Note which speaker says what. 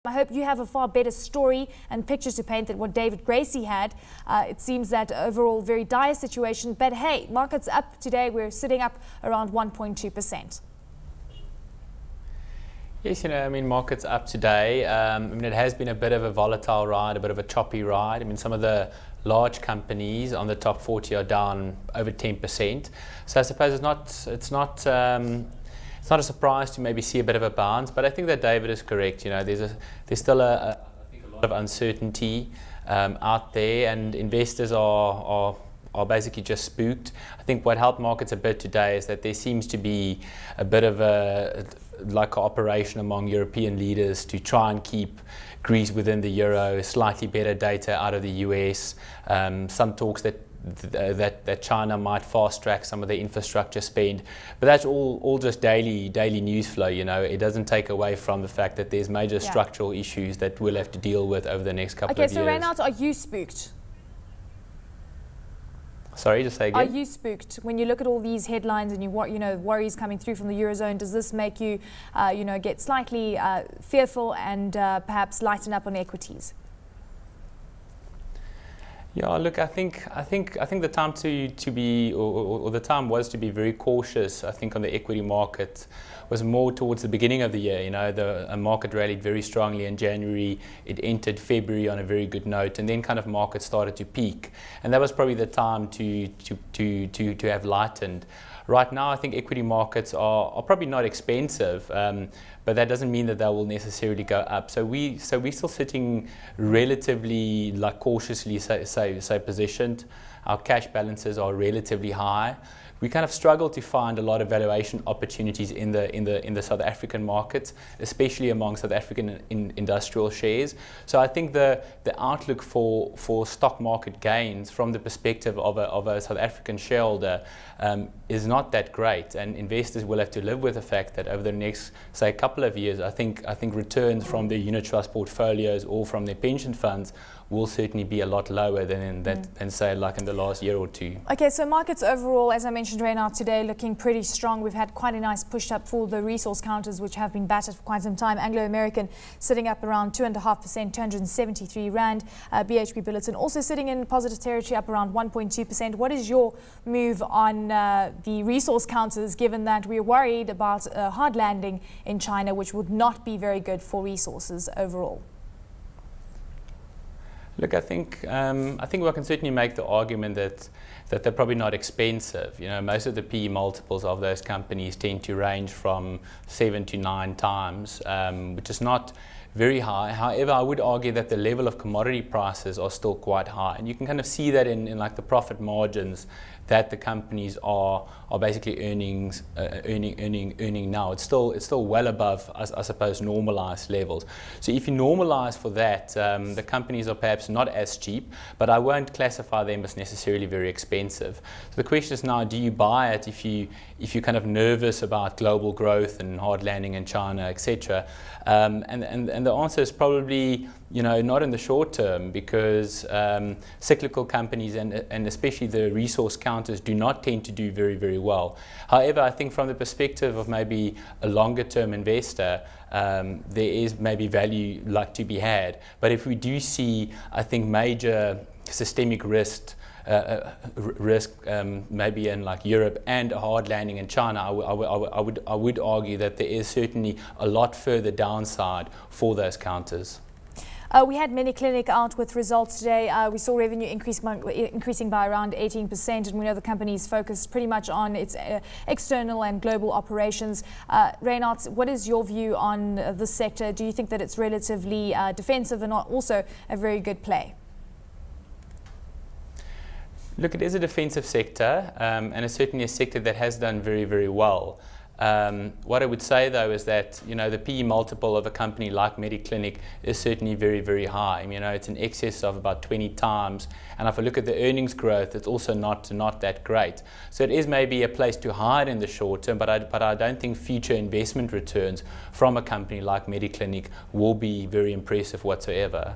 Speaker 1: I hope you have a far better story and picture to paint than what David Gracie had. It seems that overall very dire situation, but hey, markets up today. We're sitting up around 1.2%.
Speaker 2: Yes, markets up today. It has been a bit of a volatile ride, a bit of a choppy ride. Some of the large companies on the top 40 are down over 10%. So I suppose it's not a surprise to maybe see a bit of a bounce, but I think that David is correct. There's still I think a lot of uncertainty out there, and investors are basically just spooked. I think what helped markets a bit today is that there seems to be a bit of a cooperation among European leaders to try and keep Greece within the euro, slightly better data out of the US, some talks that China might fast track some of the infrastructure spend, but that's all just daily news flow. It doesn't take away from the fact that there's major structural issues that we'll have to deal with over the next couple of years.
Speaker 1: Okay, so Rhynhardt, are you spooked?
Speaker 2: Sorry, just say again.
Speaker 1: Are you spooked when you look at all these headlines and worries coming through from the Eurozone? Does this make you, get slightly fearful and perhaps lighten up on equities?
Speaker 2: Yeah, look, I think the time to be, or the time was to be very cautious. I think on the equity market was more towards the beginning of the year. The market rallied very strongly in January. It entered February on a very good note, and then kind of markets started to peak, and that was probably the time to have lightened. Right now, I think equity markets are probably not expensive, but that doesn't mean that they will necessarily go up. So we're still sitting relatively cautiously say positioned. Our cash balances are relatively high. We kind of struggle to find a lot of valuation opportunities in the South African markets, especially among South African industrial shares. So I think the outlook for stock market gains from the perspective of a South African shareholder is not that great, and investors will have to live with the fact that over the next, say, couple of years, I think returns from their unit trust portfolios or from their pension funds will certainly be a lot lower than say like in the last year or two.
Speaker 1: Okay, so markets overall, as I mentioned, Rhynhardt, today looking pretty strong. We've had quite a nice push up for the resource counters, which have been battered for quite some time. Anglo-American sitting up around 2.5%, 273 Rand. BHP Billiton also sitting in positive territory, up around 1.2%. What is your move on the resource counters, given that we're worried about a hard landing in China, which would not be very good for resources overall?
Speaker 2: Look, I think one can certainly make the argument that they're probably not expensive. Most of the PE multiples of those companies tend to range from 7 to 9 times, which is not very high. However, I would argue that the level of commodity prices are still quite high, and you can kind of see that in like the profit margins that the companies are basically earning now. It's still well above, I suppose, normalized levels. So if you normalize for that, the companies are perhaps not as cheap, but I won't classify them as necessarily very expensive. So the question is now, do you buy it if you're kind of nervous about global growth and hard landing in China, etc.? And the answer is probably not in the short term, because cyclical companies and especially the resource counters do not tend to do very, very well. However, I think from the perspective of maybe a longer term investor, there is maybe value to be had. But if we do see, I think, major systemic risk maybe in like Europe and a hard landing in China, I would argue that there is certainly a lot further downside for those counters.
Speaker 1: We had MediClinic out with results today. We saw revenue increasing by around 18%, and we know the company is focused pretty much on its external and global operations. Rhynhardt, what is your view on this sector? Do you think that it's relatively defensive and also a very good play?
Speaker 2: Look, it is a defensive sector, and it's certainly a sector that has done very, very well. What I would say, though, is that the PE multiple of a company like MediClinic is certainly very, very high. It's in excess of about 20 times, and if I look at the earnings growth, it's also not that great. So it is maybe a place to hide in the short term, but I don't think future investment returns from a company like MediClinic will be very impressive whatsoever.